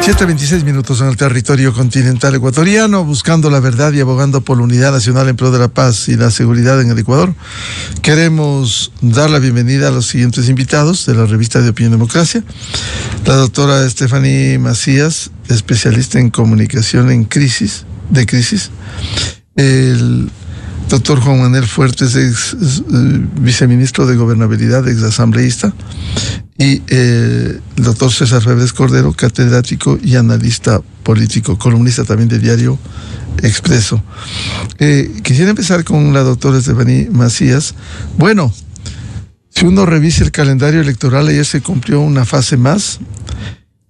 7:26 en el territorio continental ecuatoriano, buscando la verdad y abogando por la unidad nacional en pro de la paz y la seguridad en el Ecuador. Queremos dar la bienvenida a los siguientes invitados de la revista de Opinión Democracia. La doctora Stephanie Macías, especialista en comunicación en crisis. El doctor Juan Manuel Fuertes, ex viceministro de Gobernabilidad, ex asambleísta. Y el doctor César Febres Cordero, catedrático y analista político, columnista también de Diario Expreso. Quisiera empezar con la doctora Stephanie Macías. Bueno, si uno revisa el calendario electoral, ayer se cumplió una fase más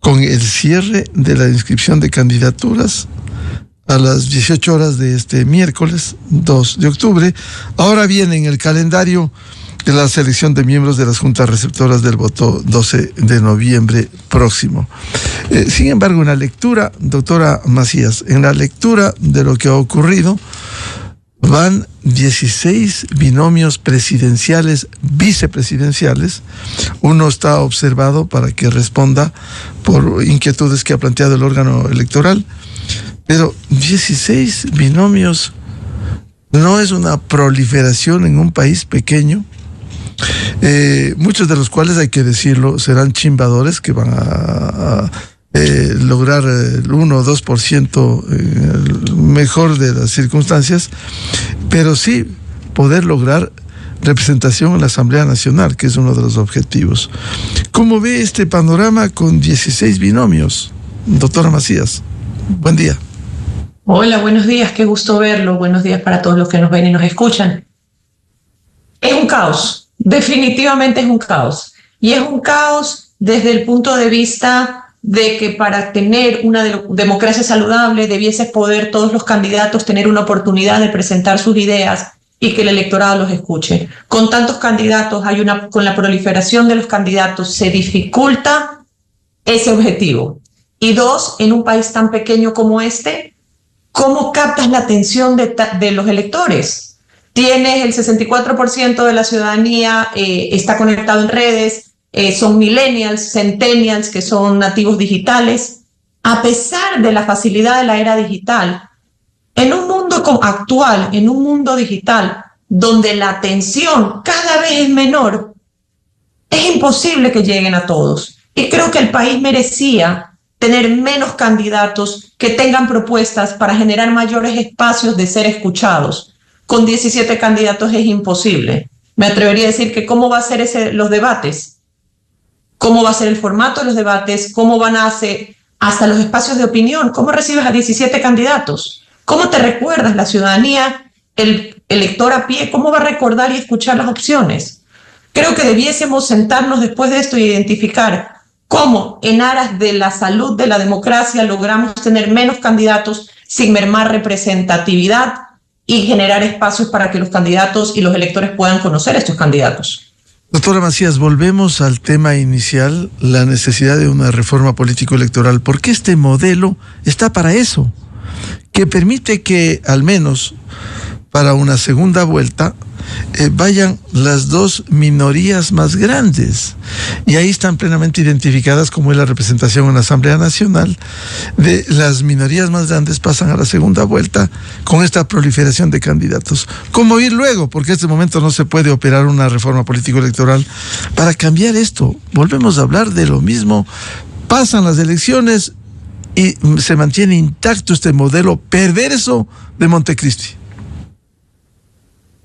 con el cierre de la inscripción de candidaturas a las 18 horas de este miércoles 2 de octubre. Ahora viene en el calendario de la selección de miembros de las juntas receptoras del voto 12 de noviembre próximo. Sin embargo, en la lectura, doctora Macías, en la lectura de lo que ha ocurrido, van 16 binomios presidenciales, vicepresidenciales. Uno está observado para que responda por inquietudes que ha planteado el órgano electoral, pero 16 binomios no es una proliferación en un país pequeño. Muchos de los cuales, hay que decirlo, serán chimbadores que van a lograr el 1 o 2% mejor de las circunstancias, pero sí poder lograr representación en la Asamblea Nacional, que es uno de los objetivos. ¿Cómo ve este panorama con 16 binomios, doctora Macías? Buen día. Hola, buenos días, qué gusto verlo. Buenos días para todos los que nos ven y nos escuchan. Es un caos, definitivamente es un caos. Y es un caos desde el punto de vista de que para tener una democracia saludable debiese poder todos los candidatos tener una oportunidad de presentar sus ideas y que el electorado los escuche. Con tantos candidatos, con la proliferación de los candidatos se dificulta ese objetivo. Y dos, en un país tan pequeño como este, ¿cómo captas la atención de los electores? Tienes el 64% de la ciudadanía, está conectado en redes, son millennials, centennials, que son nativos digitales. A pesar de la facilidad de la era digital, en un mundo actual, en un mundo digital, donde la atención cada vez es menor, es imposible que lleguen a todos. Y creo que el país merecía tener menos candidatos que tengan propuestas para generar mayores espacios de ser escuchados. Con 17 candidatos es imposible. Me atrevería a decir que cómo va a ser los debates, cómo va a ser el formato de los debates, cómo van a ser hasta los espacios de opinión, cómo recibes a 17 candidatos, cómo te recuerdas la ciudadanía, el elector a pie, cómo va a recordar y escuchar las opciones. Creo que debiésemos sentarnos después de esto y identificar cómo en aras de la salud de la democracia logramos tener menos candidatos sin mermar representatividad y generar espacios para que los candidatos y los electores puedan conocer a estos candidatos. Doctora Macías, volvemos al tema inicial, la necesidad de una reforma político-electoral. ¿Por qué este modelo está para eso? Que permite que, al menos para una segunda vuelta, vayan las dos minorías más grandes. Y ahí están plenamente identificadas como es la representación en la Asamblea Nacional. De las minorías más grandes pasan a la segunda vuelta con esta proliferación de candidatos. ¿Cómo ir luego? Porque en este momento no se puede operar una reforma político-electoral para cambiar esto. Volvemos a hablar de lo mismo. Pasan las elecciones y se mantiene intacto este modelo perverso de Montecristi.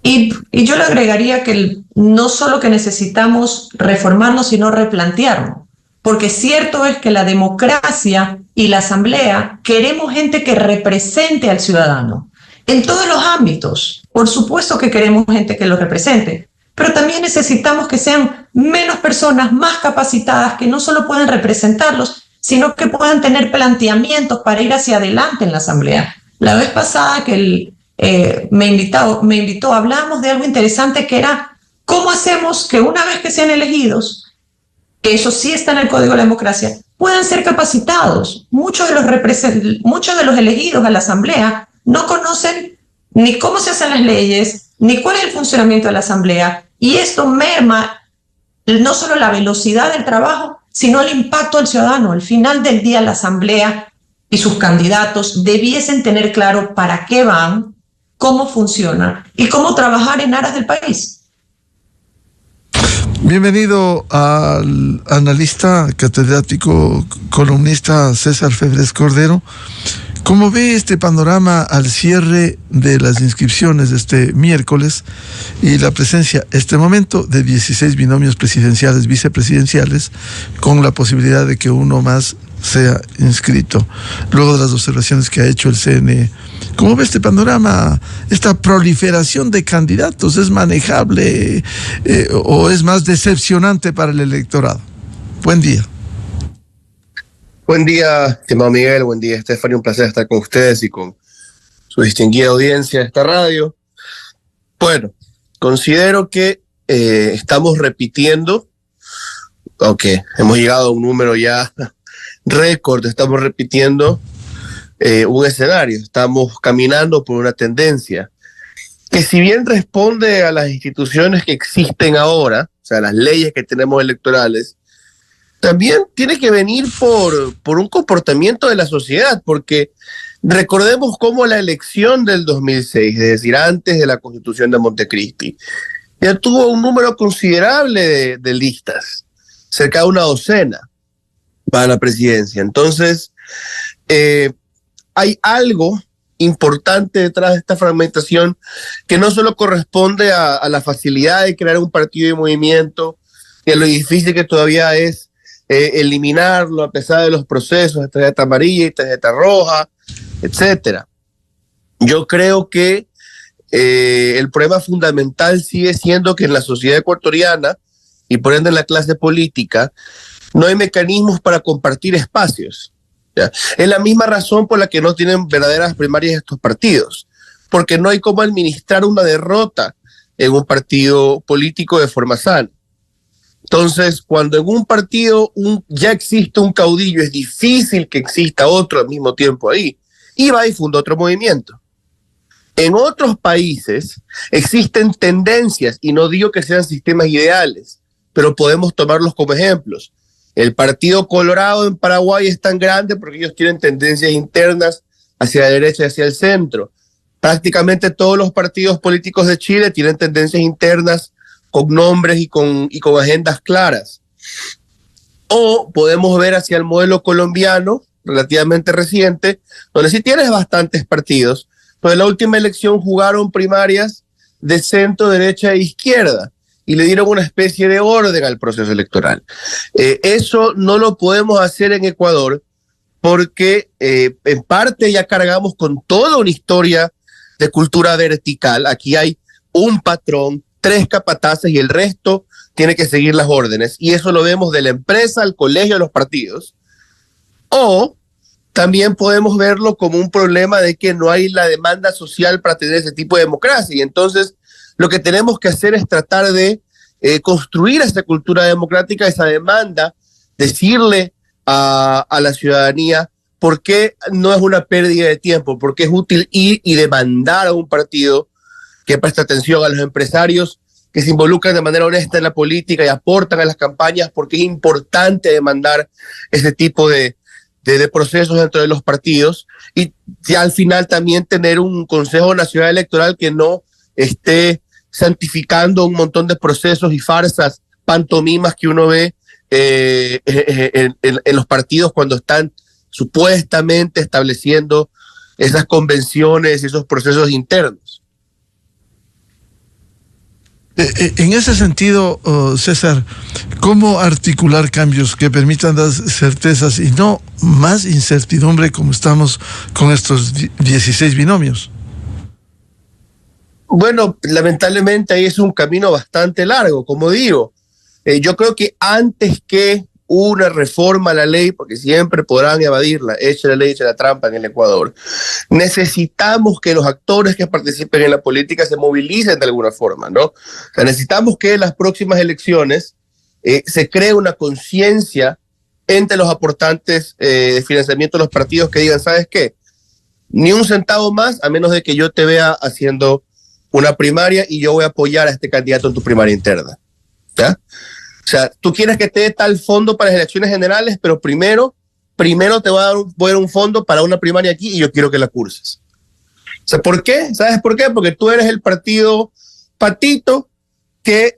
Y yo le agregaría que no solo que necesitamos reformarnos, sino replantearnos. Porque cierto es que la democracia y la asamblea queremos gente que represente al ciudadano en todos los ámbitos. Por supuesto que queremos gente que lo represente, pero también necesitamos que sean menos personas más capacitadas que no solo puedan representarlos, sino que puedan tener planteamientos para ir hacia adelante en la asamblea. La vez pasada que me invitó, hablábamos de algo interesante que era cómo hacemos que una vez que sean elegidos, que eso sí está en el Código de la Democracia, puedan ser capacitados. Muchos de los elegidos a la Asamblea no conocen ni cómo se hacen las leyes, ni cuál es el funcionamiento de la Asamblea, y esto merma no solo la velocidad del trabajo, sino el impacto al ciudadano. Al final del día, la Asamblea y sus candidatos debiesen tener claro para qué van, cómo funciona y cómo trabajar en aras del país. Bienvenido al analista, catedrático, columnista César Febres Cordero. ¿Cómo ve este panorama al cierre de las inscripciones de este miércoles y la presencia, este momento, de 16 binomios presidenciales, vicepresidenciales, con la posibilidad de que uno más sea inscrito, luego de las observaciones que ha hecho el CNE? ¿Cómo ve este panorama? ¿Esta proliferación de candidatos es manejable o es más decepcionante para el electorado? Buen día. Buen día, estimado Miguel, buen día, Stephanie, un placer estar con ustedes y con su distinguida audiencia de esta radio. Bueno, considero que estamos repitiendo, aunque hemos llegado a un número ya récord, estamos repitiendo un escenario, estamos caminando por una tendencia que, si bien responde a las instituciones que existen ahora, o sea, las leyes que tenemos electorales, también tiene que venir por un comportamiento de la sociedad, porque recordemos cómo la elección del 2006, es decir, antes de la Constitución de Montecristi, ya tuvo un número considerable de listas, cerca de una docena para la presidencia. Entonces, hay algo importante detrás de esta fragmentación que no solo corresponde a la facilidad de crear un partido y movimiento y a lo difícil que todavía es eliminarlo a pesar de los procesos de tarjeta amarilla y tarjeta roja, etcétera. Yo creo que el problema fundamental sigue siendo que en la sociedad ecuatoriana y por ende en la clase política no hay mecanismos para compartir espacios. ¿Ya? Es la misma razón por la que no tienen verdaderas primarias estos partidos, porque no hay cómo administrar una derrota en un partido político de forma sana. Entonces, cuando en un partido ya existe un caudillo, es difícil que exista otro al mismo tiempo ahí. Y va y funda otro movimiento. En otros países existen tendencias, y no digo que sean sistemas ideales, pero podemos tomarlos como ejemplos. El Partido Colorado en Paraguay es tan grande porque ellos tienen tendencias internas hacia la derecha y hacia el centro. Prácticamente todos los partidos políticos de Chile tienen tendencias internas con nombres y con agendas claras. O podemos ver hacia el modelo colombiano, relativamente reciente, donde sí tienes bastantes partidos, pero en la última elección jugaron primarias de centro, derecha e izquierda y le dieron una especie de orden al proceso electoral. Eso no lo podemos hacer en Ecuador porque en parte ya cargamos con toda una historia de cultura vertical. Aquí hay un patrón, 3 capataces y el resto tiene que seguir las órdenes. Y eso lo vemos de la empresa al colegio, a los partidos. O también podemos verlo como un problema de que no hay la demanda social para tener ese tipo de democracia. Y entonces lo que tenemos que hacer es tratar de construir esa cultura democrática, esa demanda, decirle a la ciudadanía por qué no es una pérdida de tiempo, por qué es útil ir y demandar a un partido que presta atención a los empresarios, que se involucran de manera honesta en la política y aportan a las campañas, porque es importante demandar ese tipo de procesos dentro de los partidos, y al final también tener un Consejo Nacional Electoral que no esté santificando un montón de procesos y farsas, pantomimas que uno ve en los partidos cuando están supuestamente estableciendo esas convenciones y esos procesos internos. En ese sentido, César, ¿cómo articular cambios que permitan dar certezas y no más incertidumbre como estamos con estos 16 binomios? Bueno, lamentablemente ahí es un camino bastante largo, como digo. Yo creo que antes que una reforma a la ley, porque siempre podrán evadirla, echa la ley, echa la trampa en el Ecuador, necesitamos que los actores que participen en la política se movilicen de alguna forma, ¿no? O sea, necesitamos que en las próximas elecciones se cree una conciencia entre los aportantes de financiamiento de los partidos que digan, ¿sabes qué? Ni un centavo más a menos de que yo te vea haciendo una primaria y yo voy a apoyar a este candidato en tu primaria interna, ¿ya? O sea, tú quieres que te dé tal fondo para las elecciones generales, pero primero te voy a dar un fondo para una primaria aquí y yo quiero que la curses. O sea, ¿por qué? ¿Sabes por qué? Porque tú eres el partido patito que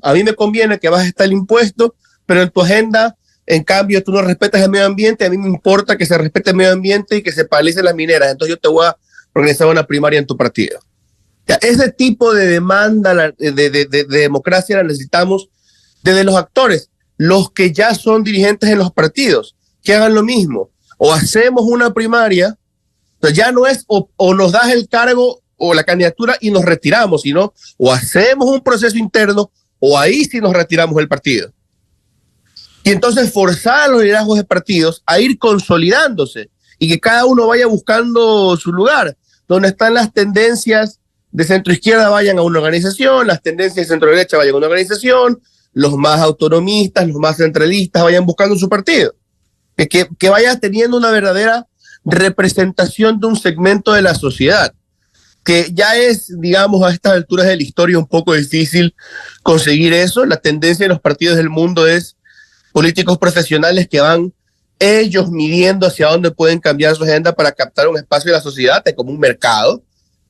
a mí me conviene que bajes tal impuesto, pero en tu agenda, en cambio, tú no respetas el medio ambiente. A mí me importa que se respete el medio ambiente y que se paralicen las mineras. Entonces yo te voy a organizar una primaria en tu partido. Ya, ese tipo de demanda de democracia la necesitamos desde los actores, los que ya son dirigentes en los partidos, que hagan lo mismo. O hacemos una primaria, entonces ya no es o nos das el cargo o la candidatura y nos retiramos, sino o hacemos un proceso interno o ahí sí nos retiramos del partido. Y entonces forzar a los liderazgos de partidos a ir consolidándose y que cada uno vaya buscando su lugar, donde están las tendencias de centro izquierda vayan a una organización, las tendencias de centro derecha vayan a una organización, los más autonomistas, los más centralistas vayan buscando su partido. Que vaya teniendo una verdadera representación de un segmento de la sociedad, que ya es, digamos, a estas alturas de la historia un poco difícil conseguir eso. La tendencia de los partidos del mundo es políticos profesionales que van ellos midiendo hacia dónde pueden cambiar su agenda para captar un espacio de la sociedad, como un mercado,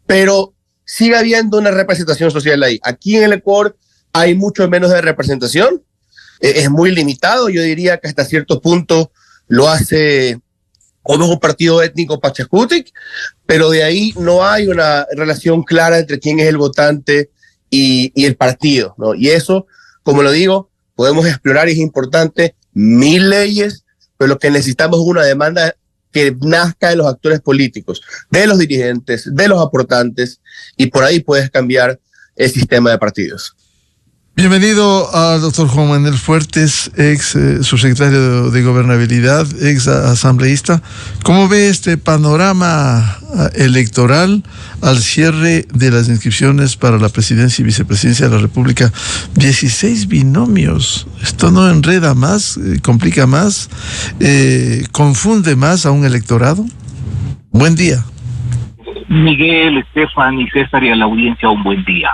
pero sigue habiendo una representación social ahí. Aquí en el Ecuador hay mucho menos de representación, es muy limitado, yo diría que hasta cierto punto lo hace como es un partido étnico Pachacutic, pero de ahí no hay una relación clara entre quién es el votante y el partido, ¿no? Y eso, como lo digo, podemos explorar y es importante 1000 leyes, pero lo que necesitamos es una demanda que nazca de los actores políticos, de los dirigentes, de los aportantes, y por ahí puedes cambiar el sistema de partidos. Bienvenido al doctor Juan Manuel Fuertes, ex subsecretario de Gobernabilidad, ex asambleísta. ¿Cómo ve este panorama electoral al cierre de las inscripciones para la presidencia y vicepresidencia de la República? 16 binomios. ¿Esto no enreda más, complica más, confunde más a un electorado? Buen día. Miguel, Estefan y César y a la audiencia, un buen día.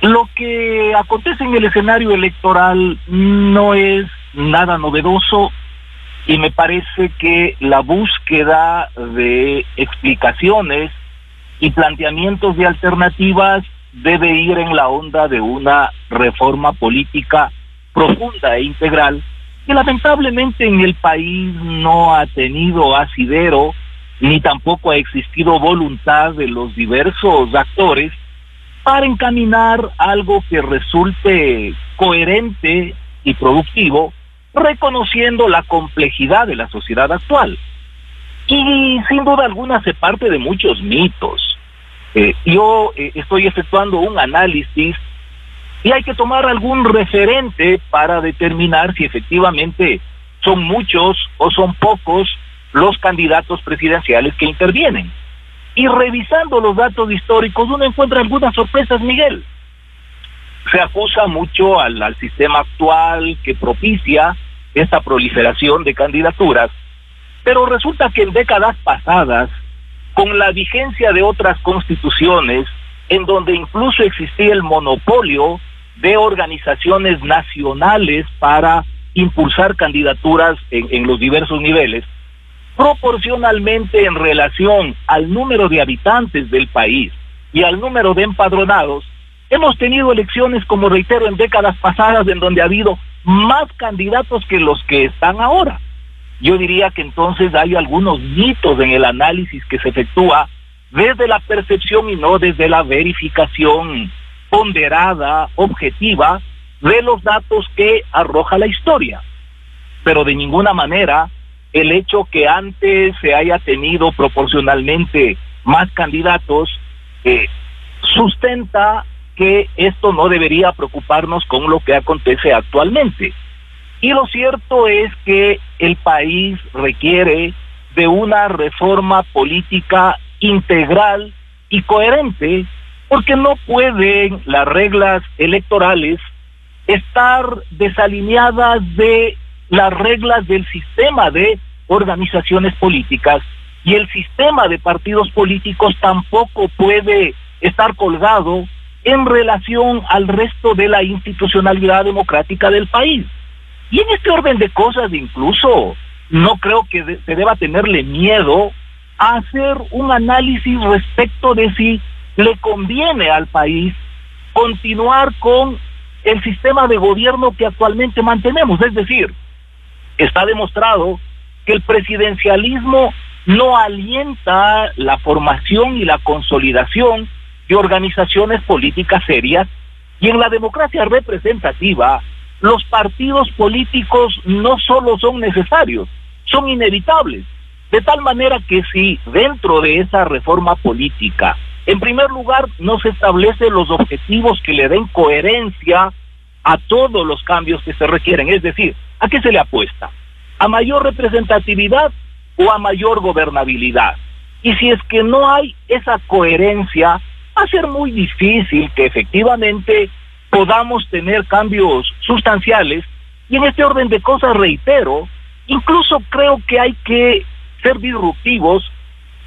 Lo que acontece en el escenario electoral no es nada novedoso y me parece que la búsqueda de explicaciones y planteamientos de alternativas debe ir en la onda de una reforma política profunda e integral que lamentablemente en el país no ha tenido asidero ni tampoco ha existido voluntad de los diversos actores para encaminar algo que resulte coherente y productivo, reconociendo la complejidad de la sociedad actual. Y sin duda alguna se parte de muchos mitos. Yo estoy efectuando un análisis y hay que tomar algún referente para determinar si efectivamente son muchos o son pocos los candidatos presidenciales que intervienen. Y revisando los datos históricos uno encuentra algunas sorpresas, Miguel. Se acusa mucho al sistema actual que propicia esta proliferación de candidaturas, pero resulta que en décadas pasadas, con la vigencia de otras constituciones, en donde incluso existía el monopolio de organizaciones nacionales para impulsar candidaturas en los diversos niveles, proporcionalmente en relación al número de habitantes del país y al número de empadronados, hemos tenido elecciones, como reitero, en décadas pasadas en donde ha habido más candidatos que los que están ahora. Yo diría que entonces hay algunos mitos en el análisis que se efectúa desde la percepción y no desde la verificación ponderada, objetiva, de los datos que arroja la historia. Pero de ninguna manera el hecho que antes se haya tenido proporcionalmente más candidatos sustenta que esto no debería preocuparnos con lo que acontece actualmente. Y lo cierto es que el país requiere de una reforma política integral y coherente, porque no pueden las reglas electorales estar desalineadas de las reglas del sistema de organizaciones políticas, y el sistema de partidos políticos tampoco puede estar colgado en relación al resto de la institucionalidad democrática del país. Y en este orden de cosas, incluso, no creo que se deba tenerle miedo a hacer un análisis respecto de si le conviene al país continuar con el sistema de gobierno que actualmente mantenemos. Es decir, está demostrado que el presidencialismo no alienta la formación y la consolidación de organizaciones políticas serias, y en la democracia representativa los partidos políticos no solo son necesarios, son inevitables, de tal manera que si dentro de esa reforma política, en primer lugar, no se establecen los objetivos que le den coherencia a todos los cambios que se requieren, es decir, ¿a qué se le apuesta? ¿A mayor representatividad o a mayor gobernabilidad? Y si es que no hay esa coherencia, va a ser muy difícil que efectivamente podamos tener cambios sustanciales. Y en este orden de cosas, reitero, incluso creo que hay que ser disruptivos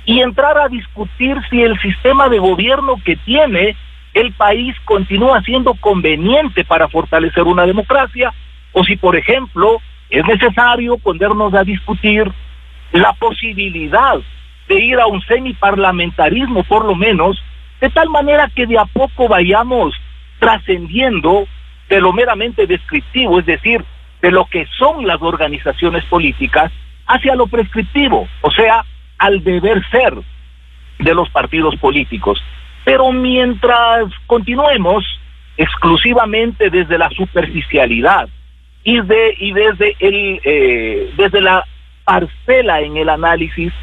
y entrar a discutir si el sistema de gobierno que tiene el país continúa siendo conveniente para fortalecer una democracia, o si, por ejemplo, es necesario ponernos a discutir la posibilidad de ir a un semiparlamentarismo, por lo menos, de tal manera que de a poco vayamos trascendiendo de lo meramente descriptivo, es decir, de lo que son las organizaciones políticas, hacia lo prescriptivo, o sea, al deber ser de los partidos políticos. Pero mientras continuemos exclusivamente desde la superficialidad y desde la parcela en el análisis,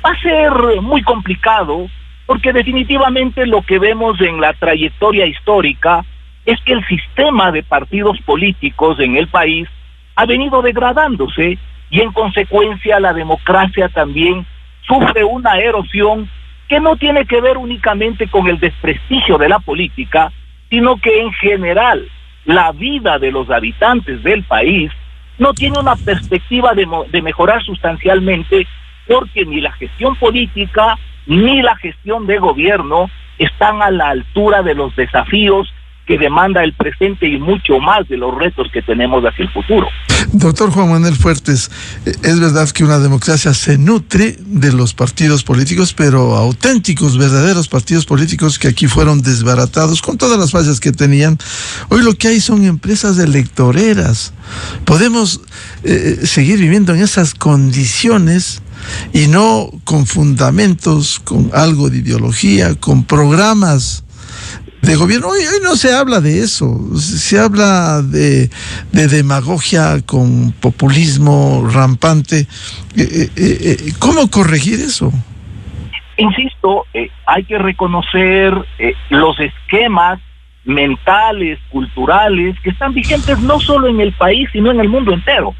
va a ser muy complicado, porque definitivamente lo que vemos en la trayectoria histórica es que el sistema de partidos políticos en el país ha venido degradándose, y en consecuencia la democracia también sufre una erosión que no tiene que ver únicamente con el desprestigio de la política, sino que en general la vida de los habitantes del país no tiene una perspectiva de mejorar sustancialmente, porque ni la gestión política ni la gestión de gobierno están a la altura de los desafíos que demanda el presente y mucho más de los retos que tenemos hacia el futuro. Doctor Juan Manuel Fuertes, es verdad que una democracia se nutre de los partidos políticos, pero auténticos, verdaderos partidos políticos que aquí fueron desbaratados con todas las fallas que tenían. Hoy lo que hay son empresas electoreras. Podemos seguir viviendo en esas condiciones y no con fundamentos, con algo de ideología, con programas de gobierno. Hoy no se habla de eso, se habla de demagogia con populismo rampante. ¿Cómo corregir eso? Insisto, hay que reconocer los esquemas mentales, culturales, que están vigentes no solo en el país, sino en el mundo entero.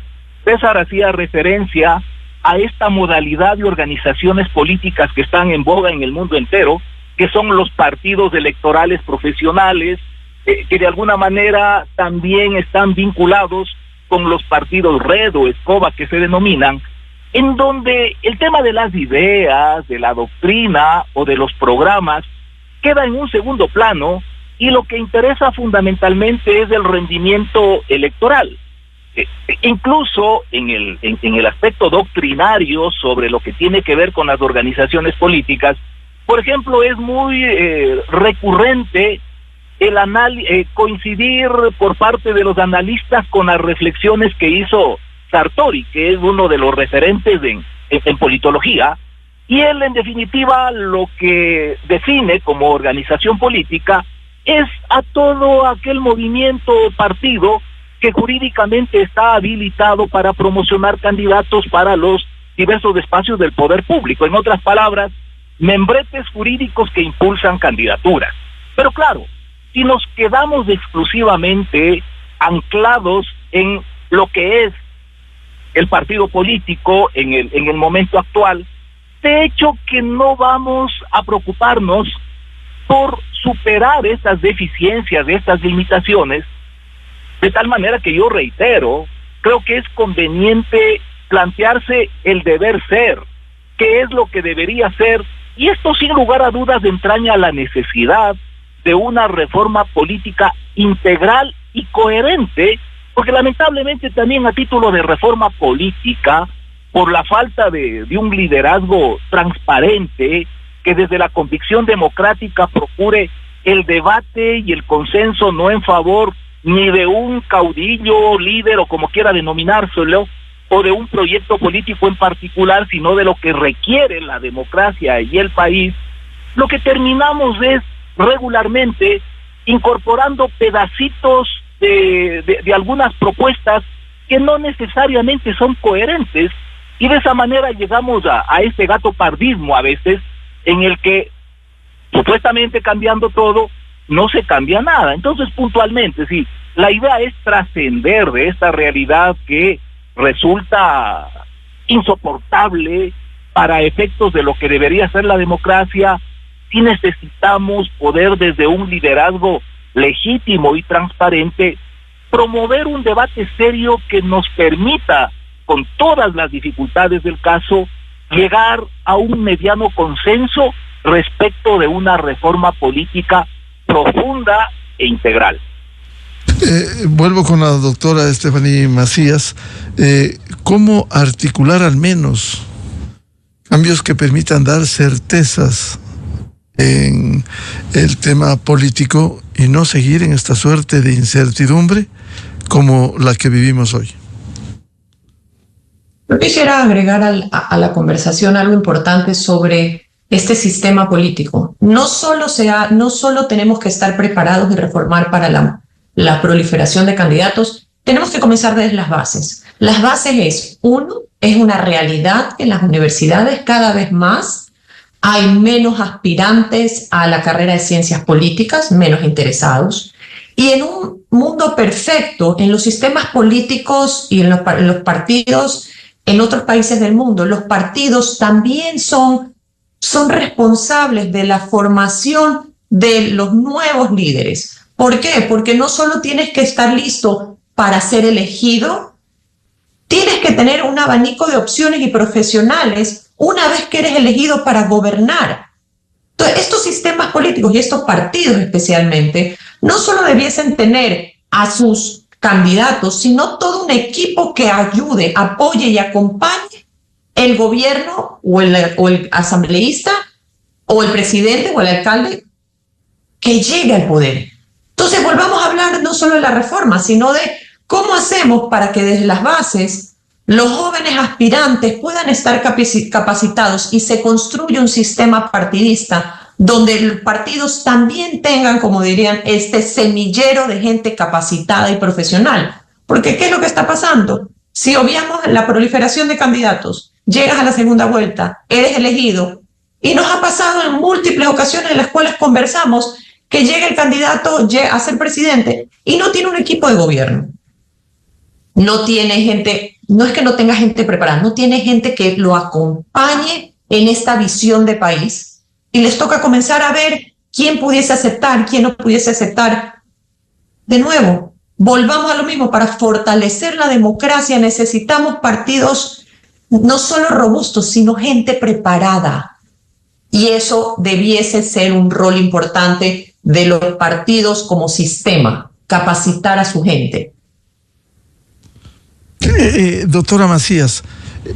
César hacía referencia a esta modalidad de organizaciones políticas que están en boga en el mundo entero, que son los partidos electorales profesionales, que de alguna manera también están vinculados con los partidos red o escoba que se denominan, en donde el tema de las ideas, de la doctrina o de los programas queda en un segundo plano, y lo que interesa fundamentalmente es el rendimiento electoral. Incluso en el aspecto doctrinario sobre lo que tiene que ver con las organizaciones políticas, por ejemplo, es muy recurrente el coincidir por parte de los analistas con las reflexiones que hizo Sartori, que es uno de los referentes en politología, y él en definitiva lo que define como organización política es a todo aquel movimiento o partido que jurídicamente está habilitado para promocionar candidatos para los diversos espacios del poder público. En otras palabras, membretes jurídicos que impulsan candidaturas. Pero claro, si nos quedamos exclusivamente anclados en lo que es el partido político en el momento actual, de hecho que no vamos a preocuparnos por superar estas deficiencias, estas limitaciones, de tal manera que yo reitero, creo que es conveniente plantearse el deber ser, qué es lo que debería ser. Y esto sin lugar a dudas entraña la necesidad de una reforma política integral y coherente, porque lamentablemente también a título de reforma política, por la falta de un liderazgo transparente que desde la convicción democrática procure el debate y el consenso, no en favor ni de un caudillo, líder o como quiera denominárselo, o de un proyecto político en particular, sino de lo que requiere la democracia y el país, lo que terminamos es regularmente incorporando pedacitos de algunas propuestas que no necesariamente son coherentes, y de esa manera llegamos a este gato pardismo a veces, en el que supuestamente cambiando todo, no se cambia nada. Entonces, puntualmente, sí, la idea es trascender de esta realidad que resulta insoportable para efectos de lo que debería ser la democracia. Sí necesitamos poder, desde un liderazgo legítimo y transparente, promover un debate serio que nos permita, con todas las dificultades del caso, llegar a un mediano consenso respecto de una reforma política profunda e integral. Vuelvo con la doctora Stephanie Macías. ¿Cómo articular al menos cambios que permitan dar certezas en el tema político y no seguir en esta suerte de incertidumbre como la que vivimos hoy? Yo quisiera agregar a la conversación algo importante sobre este sistema político. No solo tenemos que estar preparados y reformar para la proliferación de candidatos, tenemos que comenzar desde las bases. Las bases es una realidad que en las universidades cada vez más hay menos aspirantes a la carrera de ciencias políticas, menos interesados. Y en un mundo perfecto, en los sistemas políticos y en los partidos en otros países del mundo, los partidos también son responsables de la formación de los nuevos líderes. ¿Por qué? Porque no solo tienes que estar listo para ser elegido, tienes que tener un abanico de opciones y profesionales una vez que eres elegido para gobernar. Entonces, estos sistemas políticos y estos partidos especialmente no solo debiesen tener a sus candidatos, sino todo un equipo que ayude, apoye y acompañe el gobierno o el asambleísta o el presidente o el alcalde que llegue al poder. Entonces volvamos a hablar no solo de la reforma, sino de cómo hacemos para que desde las bases los jóvenes aspirantes puedan estar capacitados y se construya un sistema partidista donde los partidos también tengan, como dirían, este semillero de gente capacitada y profesional. Porque ¿qué es lo que está pasando? Si obviamos la proliferación de candidatos, llegas a la segunda vuelta, eres elegido, y nos ha pasado en múltiples ocasiones en las cuales conversamos que llega el candidato a ser presidente y no tiene un equipo de gobierno. No tiene gente, no es que no tenga gente preparada, no tiene gente que lo acompañe en esta visión de país. Y les toca comenzar a ver quién pudiese aceptar, quién no pudiese aceptar. De nuevo, volvamos a lo mismo. Para fortalecer la democracia necesitamos partidos no solo robustos, sino gente preparada. Y eso debiese ser un rol importante de los partidos como sistema, capacitar a su gente. Doctora Macías,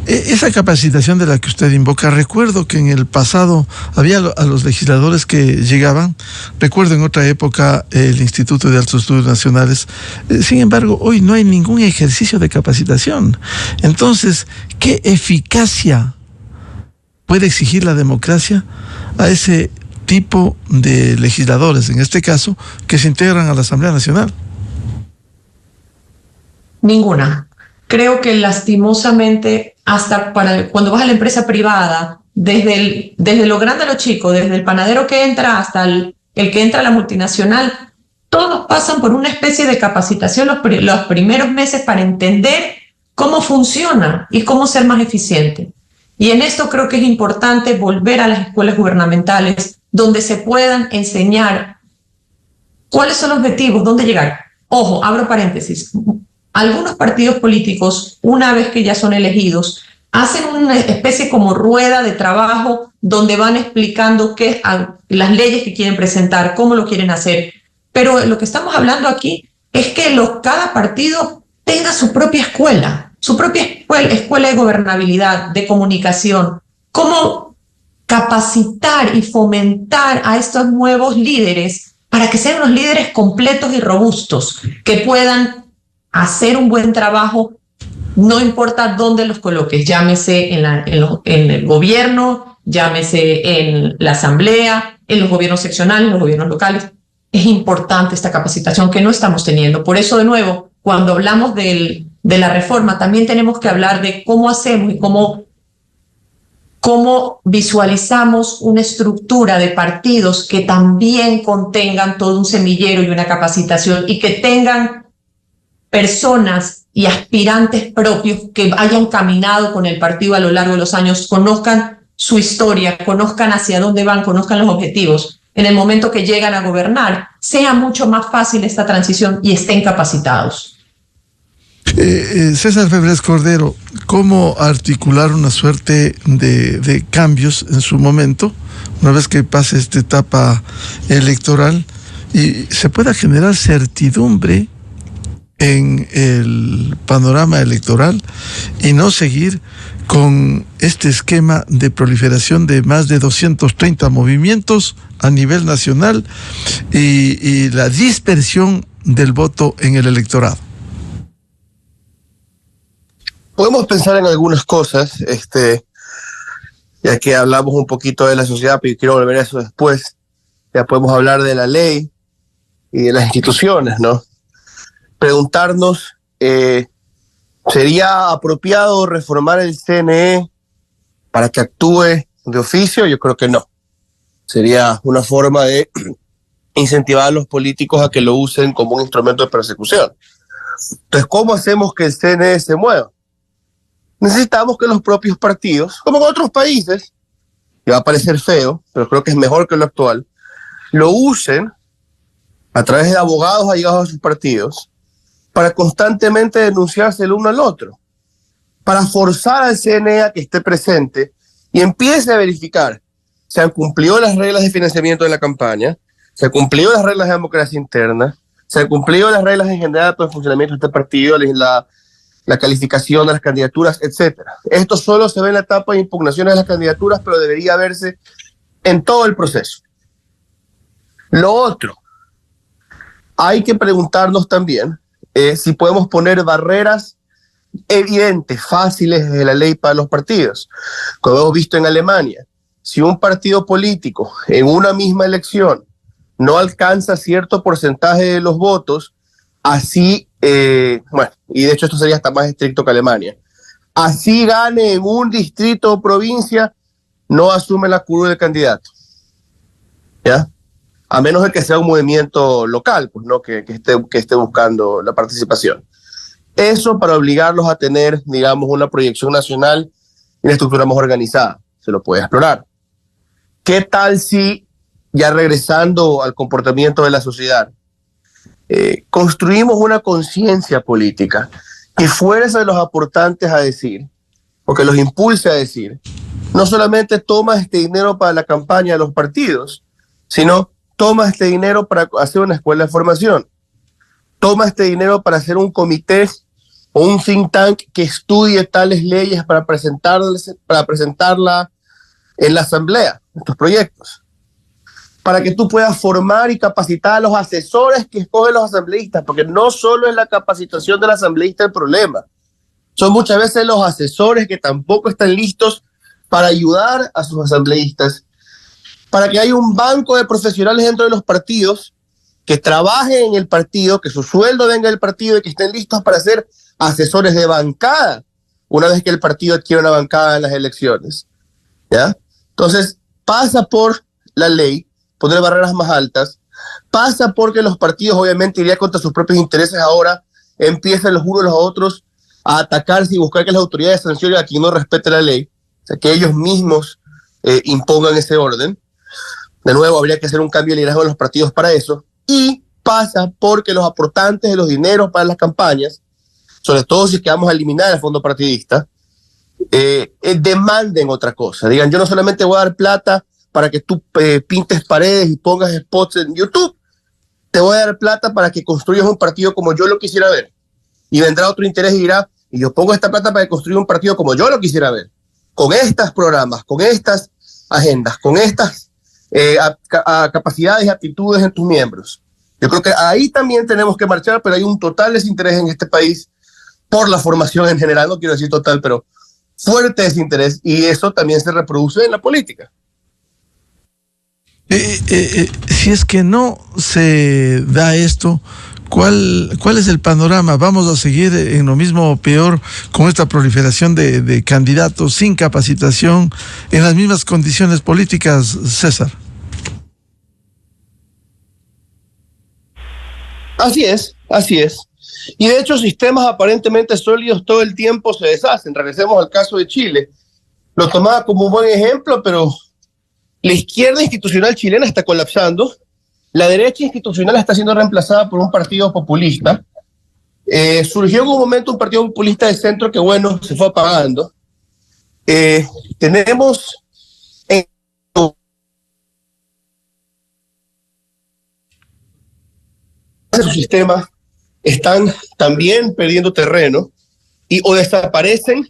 esa capacitación de la que usted invoca, recuerdo que en el pasado había a los legisladores que llegaban, recuerdo en otra época el Instituto de Altos Estudios Nacionales, sin embargo hoy no hay ningún ejercicio de capacitación. Entonces, ¿qué eficacia puede exigir la democracia a ese tipo de legisladores, en este caso, que se integran a la Asamblea Nacional? Ninguna. Creo que lastimosamente, hasta cuando vas a la empresa privada, desde lo grande a lo chico, desde el panadero que entra hasta el que entra a la multinacional, todos pasan por una especie de capacitación los primeros meses para entender cómo funciona y cómo ser más eficiente. Y en esto creo que es importante volver a las escuelas gubernamentales donde se puedan enseñar cuáles son los objetivos, dónde llegar. Ojo, abro paréntesis. Algunos partidos políticos, una vez que ya son elegidos, hacen una especie como rueda de trabajo donde van explicando las leyes que quieren presentar, cómo lo quieren hacer. Pero lo que estamos hablando aquí es que cada partido tenga su propia escuela de gobernabilidad, de comunicación, cómo capacitar y fomentar a estos nuevos líderes para que sean unos líderes completos y robustos, que puedan hacer un buen trabajo, no importa dónde los coloques, llámese en el gobierno, llámese en la asamblea, en los gobiernos seccionales, en los gobiernos locales. Es importante esta capacitación que no estamos teniendo. Por eso, de nuevo, cuando hablamos de la reforma, también tenemos que hablar de cómo hacemos y cómo visualizamos una estructura de partidos que también contengan todo un semillero y una capacitación y que tengan personas y aspirantes propios que hayan caminado con el partido a lo largo de los años, conozcan su historia, conozcan hacia dónde van, conozcan los objetivos. En el momento que llegan a gobernar, sea mucho más fácil esta transición y estén capacitados. César Febres Cordero, ¿cómo articular una suerte de cambios en su momento, una vez que pase esta etapa electoral, y se pueda generar certidumbre en el panorama electoral y no seguir con este esquema de proliferación de más de 230 movimientos a nivel nacional y la dispersión del voto en el electorado? Podemos pensar en algunas cosas, ya que hablamos un poquito de la sociedad, pero quiero volver a eso después. Ya podemos hablar de la ley y de las instituciones, ¿no? Preguntarnos, ¿sería apropiado reformar el CNE para que actúe de oficio? Yo creo que no. Sería una forma de incentivar a los políticos a que lo usen como un instrumento de persecución. Entonces, ¿cómo hacemos que el CNE se mueva? Necesitamos que los propios partidos, como en otros países, que va a parecer feo, pero creo que es mejor que lo actual, lo usen a través de abogados allegados a sus partidos para constantemente denunciarse el uno al otro, para forzar al CNE a que esté presente y empiece a verificar si han cumplido las reglas de financiamiento de la campaña, se han cumplido las reglas de democracia interna, se han cumplido las reglas en general para el funcionamiento de este partido, la calificación de las candidaturas, etc. Esto solo se ve en la etapa de impugnaciones de las candidaturas, pero debería verse en todo el proceso. Lo otro, hay que preguntarnos también si podemos poner barreras evidentes, fáciles de la ley para los partidos. Como hemos visto en Alemania, si un partido político en una misma elección no alcanza cierto porcentaje de los votos, así, y de hecho esto sería hasta más estricto que Alemania, así gane en un distrito o provincia, no asume la curul del candidato, ¿ya? A menos de que sea un movimiento local, pues no que esté buscando la participación. Eso para obligarlos a tener, digamos, una proyección nacional y una estructura más organizada. Se lo puede explorar. ¿Qué tal si, ya regresando al comportamiento de la sociedad, construimos una conciencia política que fuerza a los aportantes a decir, o que los impulse a decir, no solamente toma este dinero para la campaña de los partidos, sino toma este dinero para hacer una escuela de formación, toma este dinero para hacer un comité o un think tank que estudie tales leyes para presentarla en la asamblea, estos proyectos, para que tú puedas formar y capacitar a los asesores que escogen los asambleístas, porque no solo es la capacitación del asambleísta el problema, son muchas veces los asesores que tampoco están listos para ayudar a sus asambleístas, para que haya un banco de profesionales dentro de los partidos que trabajen en el partido, que su sueldo venga del partido y que estén listos para ser asesores de bancada una vez que el partido adquiere una bancada en las elecciones, ¿ya? Entonces, pasa por la ley, poner barreras más altas, pasa porque los partidos obviamente irían contra sus propios intereses ahora, empiezan los unos a los otros a atacarse y buscar que las autoridades sancionen a quien no respete la ley, o sea, que ellos mismos impongan ese orden. De nuevo, habría que hacer un cambio de liderazgo de los partidos para eso, y pasa porque los aportantes de los dineros para las campañas, sobre todo si es que vamos a eliminar el fondo partidista, demanden otra cosa. Digan, yo no solamente voy a dar plata para que tú pintes paredes y pongas spots en YouTube, te voy a dar plata para que construyas un partido como yo lo quisiera ver. Y vendrá otro interés y dirá, y yo pongo esta plata para construir un partido como yo lo quisiera ver, con estos programas, con estas agendas, con estas capacidades y aptitudes en tus miembros. Yo creo que ahí también tenemos que marchar, pero hay un total desinterés en este país por la formación en general, no quiero decir total, pero fuerte desinterés, y eso también se reproduce en la política. Si es que no se da esto, ¿cuál es el panorama? ¿Vamos a seguir en lo mismo o peor con esta proliferación de candidatos sin capacitación en las mismas condiciones políticas, César? Así es, así es. Y de hecho sistemas aparentemente sólidos todo el tiempo se deshacen. Regresemos al caso de Chile. Lo tomaba como un buen ejemplo, pero la izquierda institucional chilena está colapsando. La derecha institucional está siendo reemplazada por un partido populista. Surgió en un momento un partido populista de centro que, bueno, se fue apagando. Tenemos sus sistemas están también perdiendo terreno y o desaparecen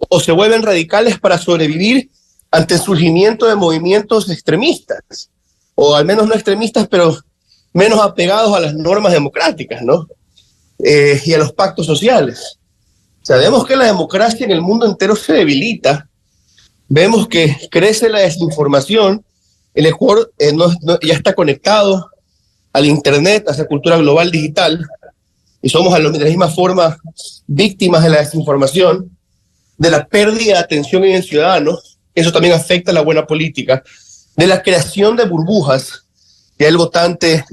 o se vuelven radicales para sobrevivir ante el surgimiento de movimientos extremistas, o al menos no extremistas, pero menos apegados a las normas democráticas, ¿no? Y a los pactos sociales. Sabemos que la democracia en el mundo entero se debilita, vemos que crece la desinformación, el Ecuador ya está conectado al Internet, a esa cultura global digital, y somos de la misma forma víctimas de la desinformación, de la pérdida de atención en el ciudadano. Eso también afecta a la buena política, de la creación de burbujas, que el votante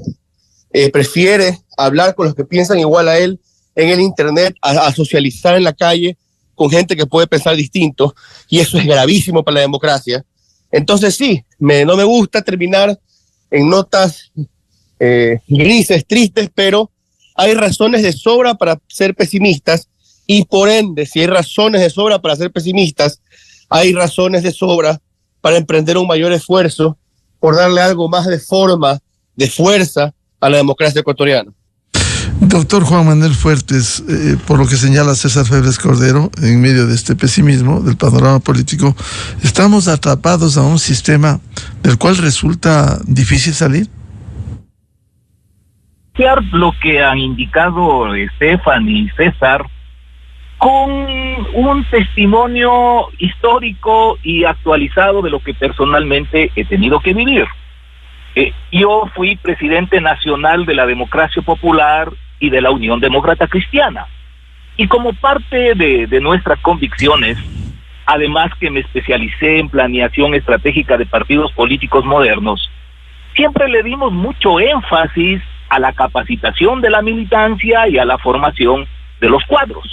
prefiere hablar con los que piensan igual a él en el Internet, a socializar en la calle con gente que puede pensar distinto, y eso es gravísimo para la democracia. Entonces sí, no me gusta terminar en notas grises, tristes, pero hay razones de sobra para ser pesimistas, y por ende, si hay razones de sobra para ser pesimistas, hay razones de sobra para emprender un mayor esfuerzo por darle algo más de forma, de fuerza a la democracia ecuatoriana. Doctor Juan Manuel Fuertes, por lo que señala César Febres Cordero, en medio de este pesimismo del panorama político, ¿estamos atrapados a un sistema del cual resulta difícil salir? Lo que han indicado Estefan y César, con un testimonio histórico y actualizado de lo que personalmente he tenido que vivir. Yo fui presidente nacional de la Democracia Popular y de la Unión Demócrata Cristiana. Y como parte de nuestras convicciones, además que me especialicé en planeación estratégica de partidos políticos modernos, siempre le dimos mucho énfasis a la capacitación de la militancia y a la formación de los cuadros.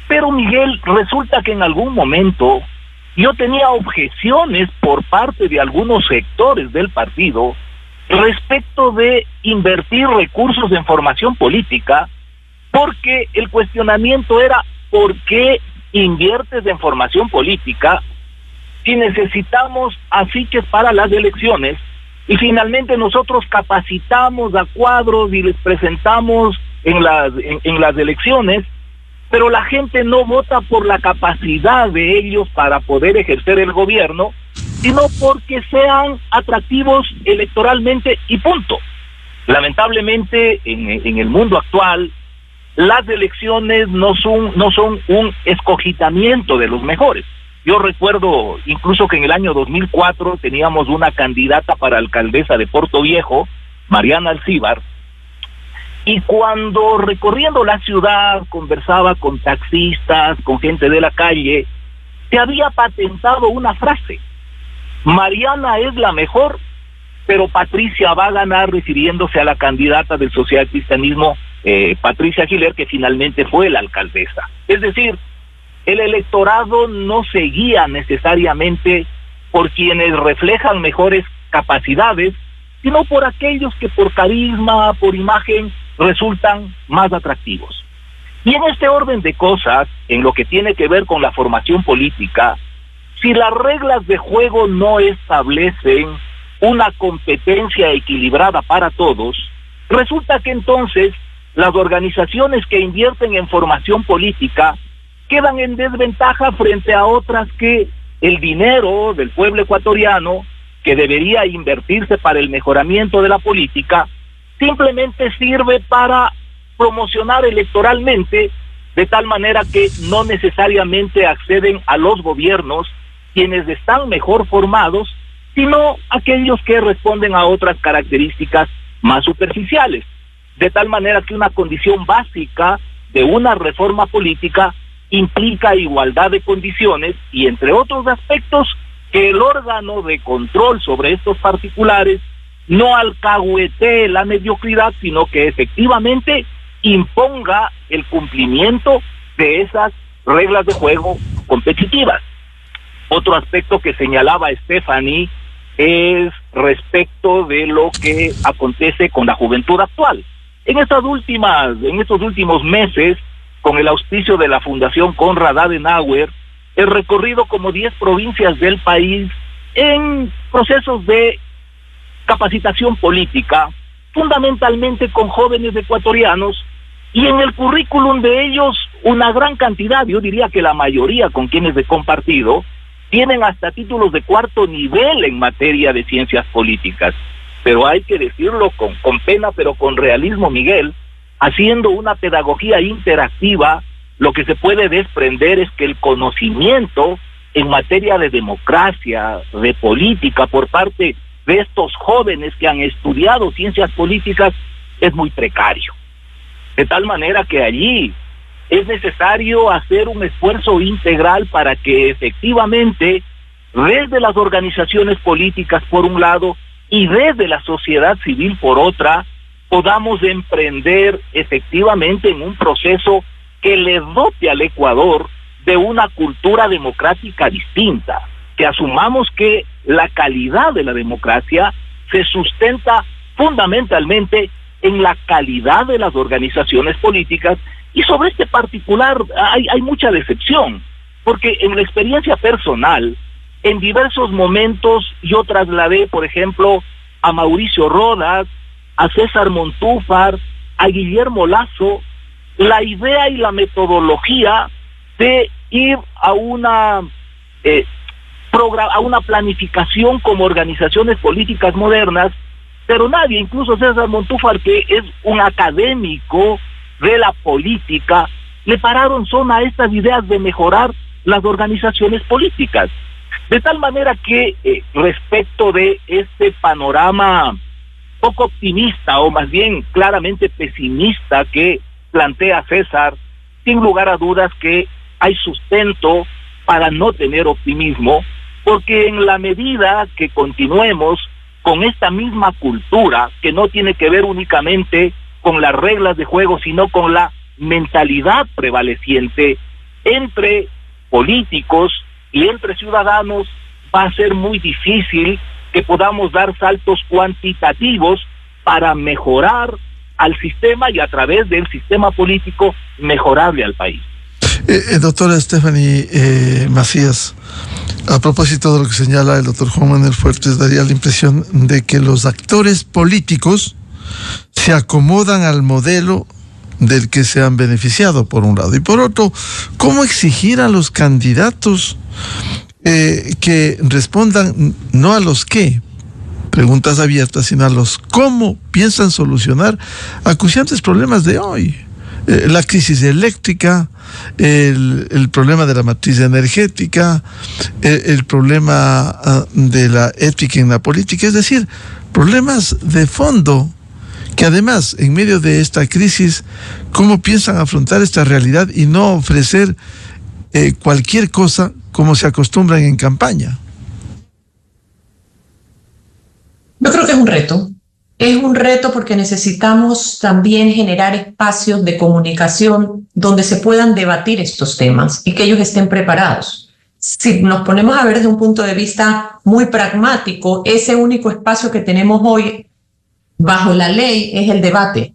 Pero Miguel, resulta que en algún momento yo tenía objeciones por parte de algunos sectores del partido respecto de invertir recursos en formación política, porque el cuestionamiento era ¿por qué inviertes en formación política si necesitamos afiches para las elecciones? Y finalmente nosotros capacitamos a cuadros y les presentamos en las elecciones, pero la gente no vota por la capacidad de ellos para poder ejercer el gobierno, sino porque sean atractivos electoralmente y punto. Lamentablemente, en el mundo actual, las elecciones no son un escogitamiento de los mejores. Yo recuerdo incluso que en el año 2004 teníamos una candidata para alcaldesa de Puerto Viejo, Mariana Alcíbar, y cuando recorriendo la ciudad conversaba con taxistas, con gente de la calle, se había patentado una frase: Mariana es la mejor, pero Patricia va a ganar, refiriéndose a la candidata del social cristianismo, Patricia Giler, que finalmente fue la alcaldesa. Es decir, el electorado no se guía necesariamente por quienes reflejan mejores capacidades, sino por aquellos que por carisma, por imagen, resultan más atractivos. Y en este orden de cosas, en lo que tiene que ver con la formación política, si las reglas de juego no establecen una competencia equilibrada para todos, resulta que entonces las organizaciones que invierten en formación política quedan en desventaja frente a otras que el dinero del pueblo ecuatoriano, que debería invertirse para el mejoramiento de la política, simplemente sirve para promocionar electoralmente, de tal manera que no necesariamente acceden a los gobiernos quienes están mejor formados, sino aquellos que responden a otras características más superficiales. De tal manera que una condición básica de una reforma política implica igualdad de condiciones y, entre otros aspectos, que el órgano de control sobre estos particulares no alcahuetee la mediocridad, sino que efectivamente imponga el cumplimiento de esas reglas de juego competitivas. Otro aspecto que señalaba Stephanie es respecto de lo que acontece con la juventud actual. En estos últimos meses, con el auspicio de la Fundación Konrad Adenauer, he recorrido como 10 provincias del país en procesos de capacitación política, fundamentalmente con jóvenes ecuatorianos, y en el currículum de ellos una gran cantidad, yo diría que la mayoría con quienes he compartido, tienen hasta títulos de 4º nivel en materia de ciencias políticas. Pero hay que decirlo con pena, pero con realismo, Miguel, haciendo una pedagogía interactiva, lo que se puede desprender es que el conocimiento en materia de democracia, de política, por parte de estos jóvenes que han estudiado ciencias políticas, es muy precario. De tal manera que allí es necesario hacer un esfuerzo integral para que efectivamente, desde las organizaciones políticas por un lado y desde la sociedad civil por otra, podamos emprender efectivamente en un proceso que le dote al Ecuador de una cultura democrática distinta, que asumamos que la calidad de la democracia se sustenta fundamentalmente en la calidad de las organizaciones políticas. Y sobre este particular hay mucha decepción, porque en la experiencia personal, en diversos momentos yo trasladé, por ejemplo, a Mauricio Rodas, a César Montúfar, a Guillermo Lazo, la idea y la metodología de ir a una planificación como organizaciones políticas modernas, pero nadie, incluso César Montúfar, que es un académico de la política, le pararon son a estas ideas de mejorar las organizaciones políticas. De tal manera que respecto de este panorama poco optimista, o más bien claramente pesimista que plantea César, sin lugar a dudas que hay sustento para no tener optimismo, porque en la medida que continuemos con esta misma cultura, que no tiene que ver únicamente con las reglas de juego, sino con la mentalidad prevaleciente entre políticos y entre ciudadanos, va a ser muy difícil que podamos dar saltos cuantitativos para mejorar al sistema y a través del sistema político mejorable al país. Doctora Stephanie Macías, a propósito de lo que señala el doctor Juan Manuel Fuertes, daría la impresión de que los actores políticos se acomodan al modelo del que se han beneficiado, por un lado. Y por otro, ¿cómo exigir a los candidatos que respondan no a los qué, preguntas abiertas, sino a los cómo piensan solucionar acuciantes problemas de hoy? La crisis eléctrica, el problema de la matriz energética, el problema de la ética en la política, es decir, problemas de fondo que además, en medio de esta crisis, ¿cómo piensan afrontar esta realidad y no ofrecer cualquier cosa como se acostumbran en campaña? Yo creo que es un reto. Es un reto porque necesitamos también generar espacios de comunicación donde se puedan debatir estos temas y que ellos estén preparados. Si nos ponemos a ver desde un punto de vista muy pragmático, ese único espacio que tenemos hoy bajo la ley es el debate.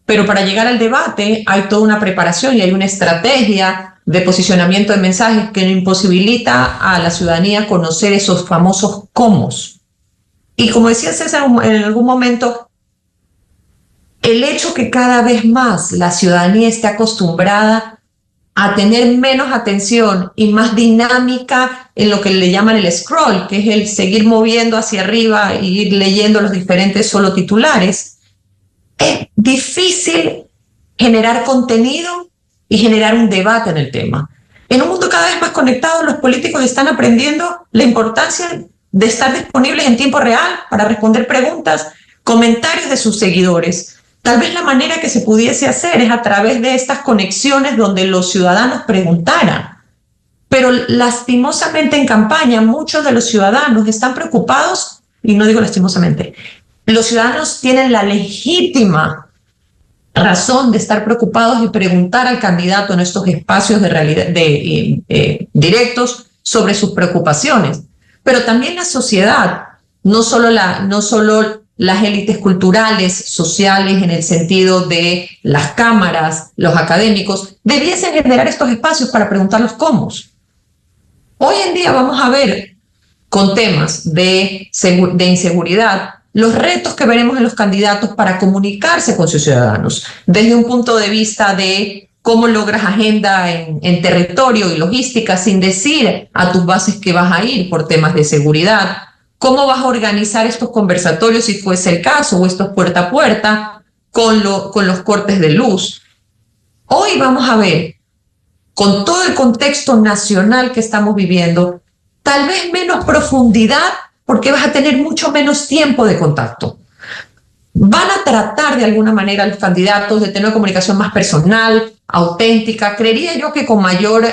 pero para llegar al debate hay toda una preparación y hay una estrategia de posicionamiento de mensajes que imposibilita a la ciudadanía conocer esos famosos cómo. Y como decía César en algún momento, el hecho que cada vez más la ciudadanía esté acostumbrada a tener menos atención y más dinámica en lo que le llaman el scroll, que es el seguir moviendo hacia arriba e ir leyendo los diferentes solo titulares, es difícil generar contenido y generar un debate en el tema. En un mundo cada vez más conectado, los políticos están aprendiendo la importancia de estar disponibles en tiempo real para responder preguntas, comentarios de sus seguidores. Tal vez la manera que se pudiese hacer es a través de estas conexiones donde los ciudadanos preguntaran. Pero lastimosamente en campaña muchos de los ciudadanos están preocupados, y no digo lastimosamente, los ciudadanos tienen la legítima razón de estar preocupados y preguntar al candidato en estos espacios de realidad, directos sobre sus preocupaciones. Pero también la sociedad, no solo las élites culturales, sociales, en el sentido de las cámaras, los académicos, debiesen generar estos espacios para preguntar los cómo. Hoy en día vamos a ver, con temas de inseguridad, los retos que veremos en los candidatos para comunicarse con sus ciudadanos, desde un punto de vista de cómo logras agenda en territorio y logística sin decir a tus bases que vas a ir por temas de seguridad, cómo vas a organizar estos conversatorios si fuese el caso, o estos puerta a puerta, con los cortes de luz. Hoy vamos a ver, con todo el contexto nacional que estamos viviendo, tal vez menos profundidad, porque vas a tener mucho menos tiempo de contacto. Van a tratar de alguna manera los candidatos de tener una comunicación más personal, auténtica. Creería yo que con mayor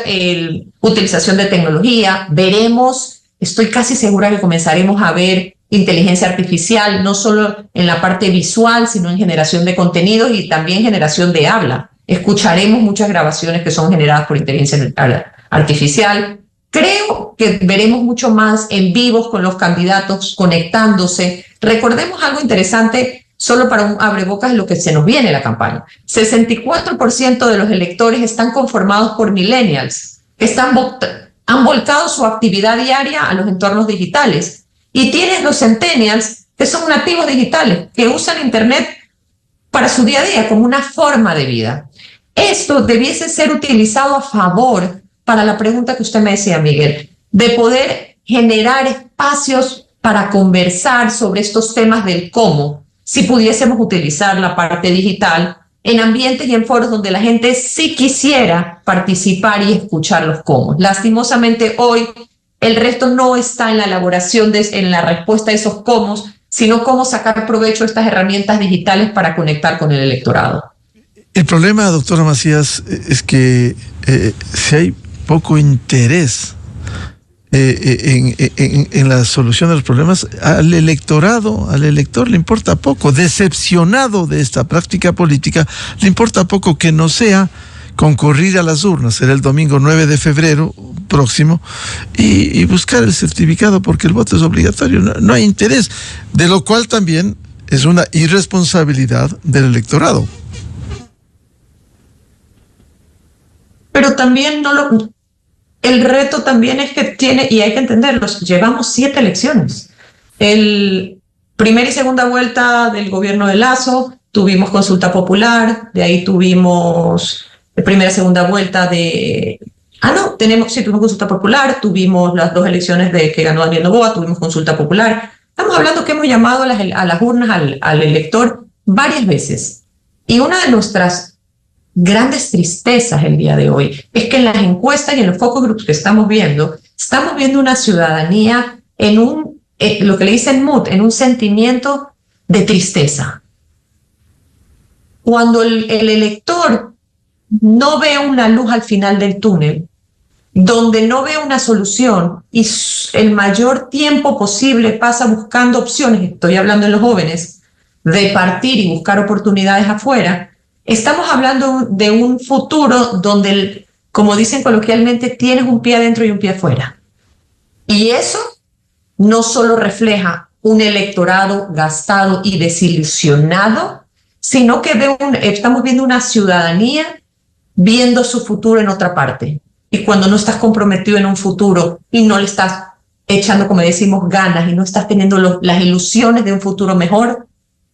utilización de tecnología veremos, estoy casi segura que comenzaremos a ver inteligencia artificial, no solo en la parte visual, sino en generación de contenidos y también generación de habla. Escucharemos muchas grabaciones que son generadas por inteligencia artificial. Creo que veremos mucho más en vivos con los candidatos conectándose. Recordemos algo interesante, solo para un abrebocas, lo que se nos viene en la campaña. 64% de los electores están conformados por millennials, que han volcado su actividad diaria a los entornos digitales. Y tienes los centennials, que son nativos digitales, que usan Internet para su día a día como una forma de vida. Esto debiese ser utilizado a favor para la pregunta que usted me decía, Miguel, de poder generar espacios para conversar sobre estos temas del cómo, si pudiésemos utilizar la parte digital en ambientes y en foros donde la gente sí quisiera participar y escuchar los cómo. Lastimosamente hoy el resto no está en la elaboración, en la respuesta a esos cómo, sino cómo sacar provecho de estas herramientas digitales para conectar con el electorado. El problema, doctora Macías, es que si hay poco interés en la solución de los problemas, al elector le importa poco, decepcionado de esta práctica política, le importa poco que no sea concurrir a las urnas, será el domingo 9 de febrero próximo, y buscar el certificado porque el voto es obligatorio. No hay interés, de lo cual también es una irresponsabilidad del electorado. Pero también el reto también es que y hay que entenderlo, llevamos 7 elecciones. El primera y segunda vuelta del gobierno de Lasso, tuvimos consulta popular, de ahí tuvimos primera y segunda vuelta tuvimos consulta popular, tuvimos las 2 elecciones que ganó Daniel Noboa, tuvimos consulta popular. Estamos hablando que hemos llamado a las urnas al elector varias veces. Y una de nuestras grandes tristezas el día de hoy es que en las encuestas y en los focus groups que estamos viendo una ciudadanía en lo que le dicen mood, en un sentimiento de tristeza. Cuando el elector no ve una luz al final del túnel, donde no ve una solución y el mayor tiempo posible pasa buscando opciones, estoy hablando de los jóvenes, de partir y buscar oportunidades afuera, estamos hablando de un futuro donde, como dicen coloquialmente, tienes un pie adentro y un pie afuera. Y eso no solo refleja un electorado gastado y desilusionado, sino que estamos viendo una ciudadanía viendo su futuro en otra parte. Y cuando no estás comprometido en un futuro y no le estás echando, como decimos, ganas y no estás teniendo las ilusiones de un futuro mejor,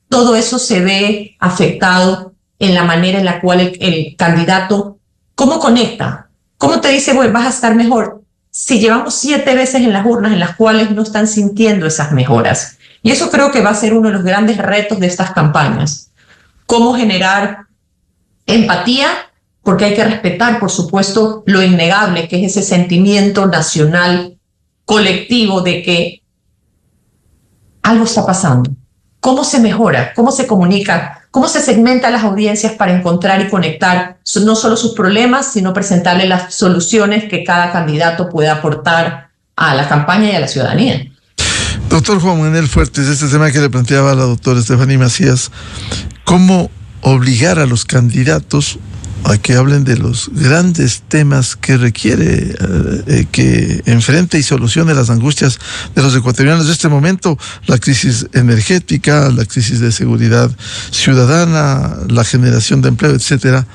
todo eso se ve afectado en la manera en la cual el candidato, ¿cómo conecta? ¿Cómo te dice, bueno, vas a estar mejor? Si llevamos 7 veces en las urnas en las cuales no están sintiendo esas mejoras. Y eso creo que va a ser uno de los grandes retos de estas campañas. Cómo generar empatía, porque hay que respetar, por supuesto, lo innegable, que es ese sentimiento nacional colectivo de que algo está pasando. ¿Cómo se mejora? ¿Cómo se comunica? ¿Cómo se segmenta las audiencias para encontrar y conectar no solo sus problemas, sino presentarle las soluciones que cada candidato puede aportar a la campaña y a la ciudadanía? Doctor Juan Manuel Fuertes, este tema que le planteaba a la doctora Estefanía Macías, ¿cómo obligar a los candidatos a que hablen de los grandes temas que requiere que enfrente y solucione las angustias de los ecuatorianos de este momento? La crisis energética, la crisis de seguridad ciudadana, la generación de empleo, etcétera.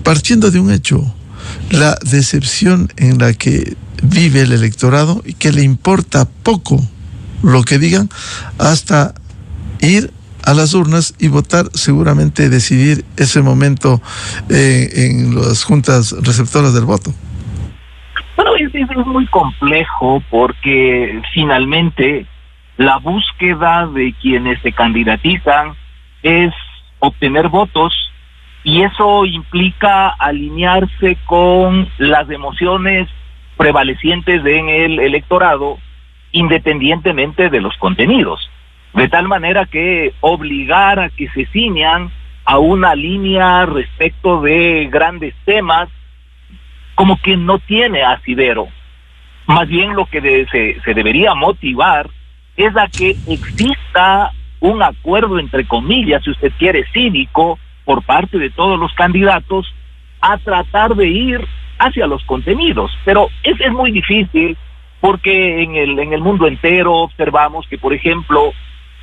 Partiendo de un hecho, la decepción en la que vive el electorado y que le importa poco lo que digan, hasta ir a las urnas y votar, seguramente decidir ese momento en las juntas receptoras del voto. Bueno, es muy complejo porque finalmente la búsqueda de quienes se candidatizan es obtener votos, y eso implica alinearse con las emociones prevalecientes en el electorado, independientemente de los contenidos. De tal manera que obligar a que se ciñan a una línea respecto de grandes temas, como que no tiene asidero. Más bien lo que se debería motivar es a que exista un acuerdo, entre comillas, si usted quiere, cívico, por parte de todos los candidatos, a tratar de ir hacia los contenidos. Pero es muy difícil, porque en el mundo entero observamos que, por ejemplo,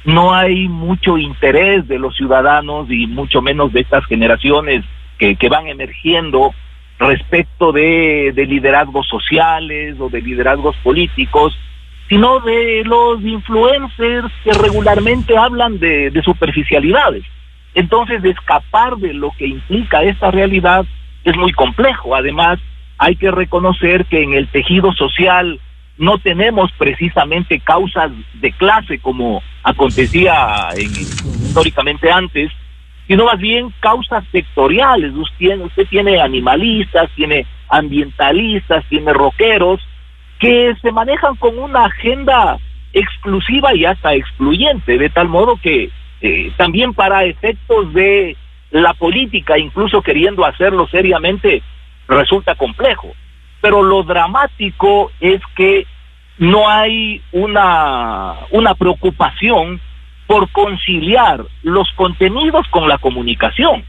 no hay mucho interés de los ciudadanos y mucho menos de estas generaciones que van emergiendo respecto de liderazgos sociales o de liderazgos políticos, sino de los influencers que regularmente hablan de superficialidades. Entonces, escapar de lo que implica esta realidad es muy complejo. Además, hay que reconocer que en el tejido social no tenemos precisamente causas de clase como acontecía históricamente antes, sino más bien causas sectoriales. Usted tiene animalistas, tiene ambientalistas, tiene rockeros, que se manejan con una agenda exclusiva y hasta excluyente, de tal modo que también para efectos de la política, incluso queriendo hacerlo seriamente, resulta complejo. Pero lo dramático es que no hay una preocupación por conciliar los contenidos con la comunicación.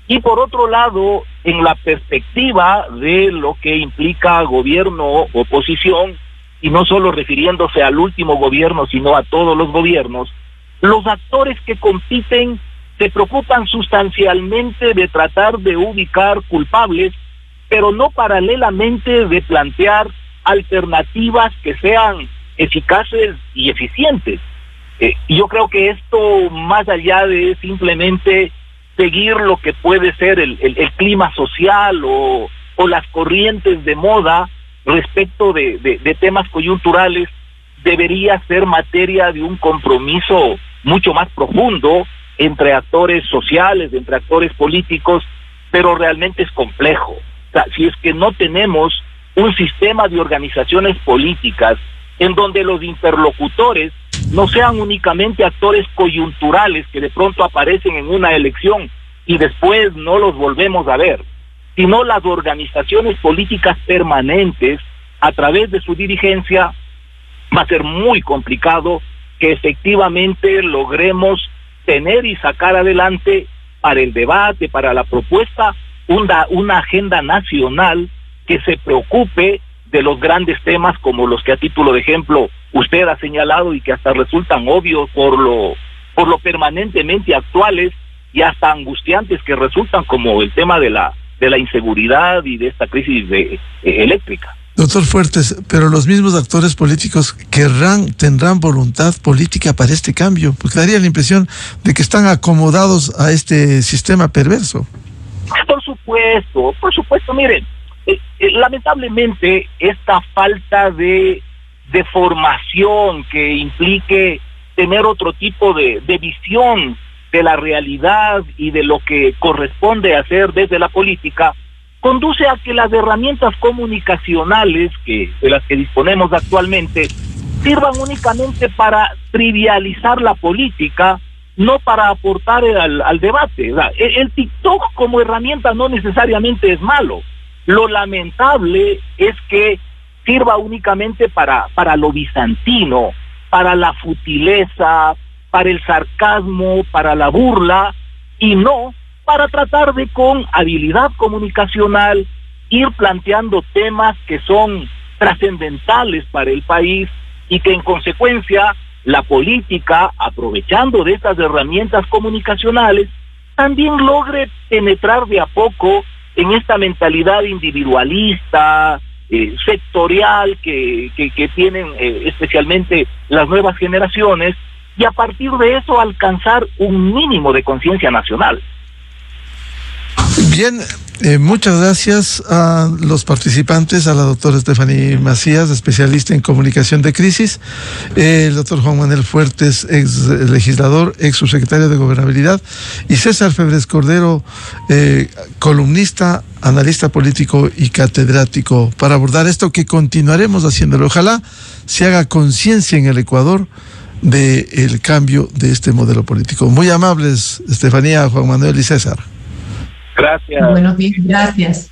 Y por otro lado, en la perspectiva de lo que implica gobierno o oposición, y no solo refiriéndose al último gobierno, sino a todos los gobiernos, los actores que compiten se preocupan sustancialmente de tratar de ubicar culpables, pero no paralelamente de plantear alternativas que sean eficaces y eficientes. Yo creo que esto, más allá de simplemente seguir lo que puede ser el clima social o las corrientes de moda respecto de temas coyunturales, debería ser materia de un compromiso mucho más profundo entre actores sociales, entre actores políticos, pero realmente es complejo. O sea, si es que no tenemos un sistema de organizaciones políticas en donde los interlocutores no sean únicamente actores coyunturales que de pronto aparecen en una elección y después no los volvemos a ver, sino las organizaciones políticas permanentes a través de su dirigencia, va a ser muy complicado que efectivamente logremos tener y sacar adelante para el debate, para la propuesta, una agenda nacional que se preocupe de los grandes temas como los que a título de ejemplo usted ha señalado y que hasta resultan obvios por lo permanentemente actuales, y hasta angustiantes que resultan, como el tema de la inseguridad y de esta crisis eléctrica. Doctor Fuertes, pero los mismos actores políticos tendrán voluntad política para este cambio, porque daría la impresión de que están acomodados a este sistema perverso. Por supuesto, miren, lamentablemente esta falta de formación que implique tener otro tipo de visión de la realidad y de lo que corresponde hacer desde la política, conduce a que las herramientas comunicacionales de las que disponemos actualmente sirvan únicamente para trivializar la política, no para aportar al debate. O sea, el TikTok como herramienta no necesariamente es malo. Lo lamentable es que sirva únicamente para lo bizantino, para la futileza, para el sarcasmo, para la burla, y no para tratar de, con habilidad comunicacional, ir planteando temas que son trascendentales para el país y que en consecuencia la política, aprovechando de estas herramientas comunicacionales, también logre penetrar de a poco en esta mentalidad individualista, sectorial que tienen especialmente las nuevas generaciones, y a partir de eso alcanzar un mínimo de conciencia nacional. Bien, muchas gracias a los participantes, a la doctora Stephanie Macías, especialista en comunicación de crisis, el doctor Juan Manuel Fuertes, ex legislador, ex subsecretario de Gobernabilidad, y César Febres Cordero, columnista, analista político y catedrático, para abordar esto que continuaremos haciéndolo. Ojalá se haga conciencia en el Ecuador del cambio de este modelo político. Muy amables, Estefanía, Juan Manuel y César. Gracias. Buenos días, gracias.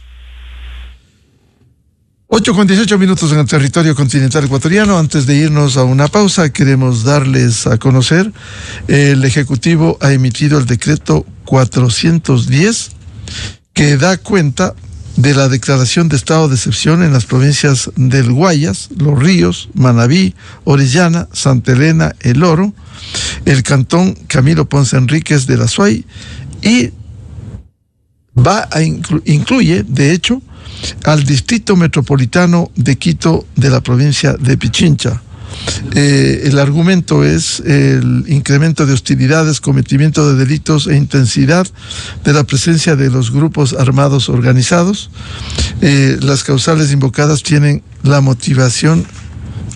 8:18 en el territorio continental ecuatoriano. Antes de irnos a una pausa, queremos darles a conocer, el Ejecutivo ha emitido el decreto 410 que da cuenta de la declaración de estado de excepción en las provincias del Guayas, Los Ríos, Manabí, Orellana, Santa Elena, El Oro, el cantón Camilo Ponce Enríquez de la Suay, y incluye, de hecho, al Distrito Metropolitano de Quito de la provincia de Pichincha. El argumento es el incremento de hostilidades, cometimiento de delitos e intensidad de la presencia de los grupos armados organizados. Las causales invocadas tienen la motivación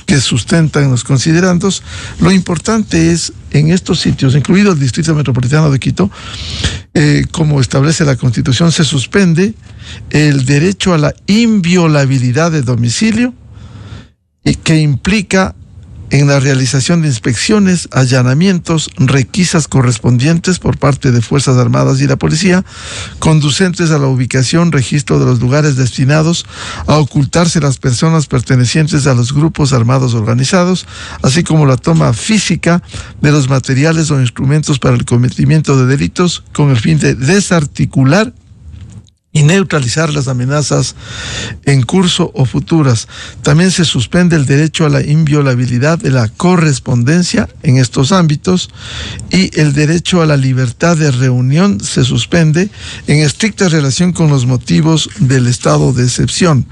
que sustentan los considerandos. Lo importante es, en estos sitios, incluido el Distrito Metropolitano de Quito, como establece la Constitución, se suspende el derecho a la inviolabilidad de domicilio, y que implica en la realización de inspecciones, allanamientos, requisas correspondientes por parte de Fuerzas Armadas y la Policía, conducentes a la ubicación, registro de los lugares destinados a ocultarse las personas pertenecientes a los grupos armados organizados, así como la toma física de los materiales o instrumentos para el cometimiento de delitos, con el fin de desarticular y neutralizar las amenazas en curso o futuras. También se suspende el derecho a la inviolabilidad de la correspondencia en estos ámbitos, y el derecho a la libertad de reunión se suspende en estricta relación con los motivos del estado de excepción.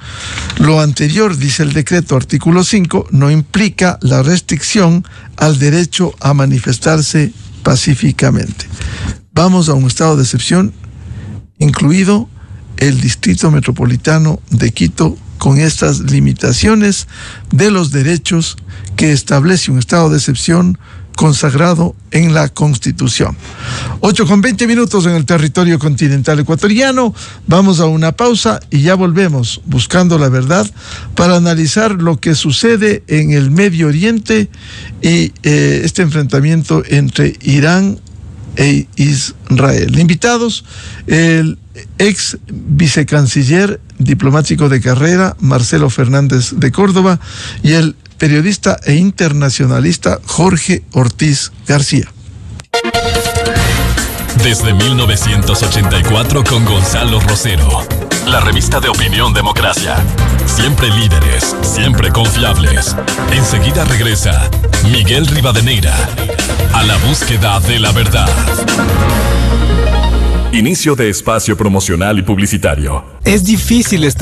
Lo anterior, dice el decreto, artículo 5, no implica la restricción al derecho a manifestarse pacíficamente. Vamos a un estado de excepción, incluido el Distrito Metropolitano de Quito, con estas limitaciones de los derechos que establece un estado de excepción consagrado en la Constitución. 8:20 en el territorio continental ecuatoriano. Vamos a una pausa y ya volvemos, buscando la verdad, para analizar lo que sucede en el Medio Oriente y este enfrentamiento entre Irán e Israel. Invitados, el ex vicecanciller diplomático de carrera Marcelo Fernández de Córdoba y el periodista e internacionalista Jorge Ortiz García. Desde 1984 con Gonzalo Rosero. la revista de Opinión Democracia. Siempre líderes, siempre confiables. Enseguida regresa Miguel Rivadeneira a la búsqueda de la verdad. Inicio de espacio promocional y publicitario. Es difícil estar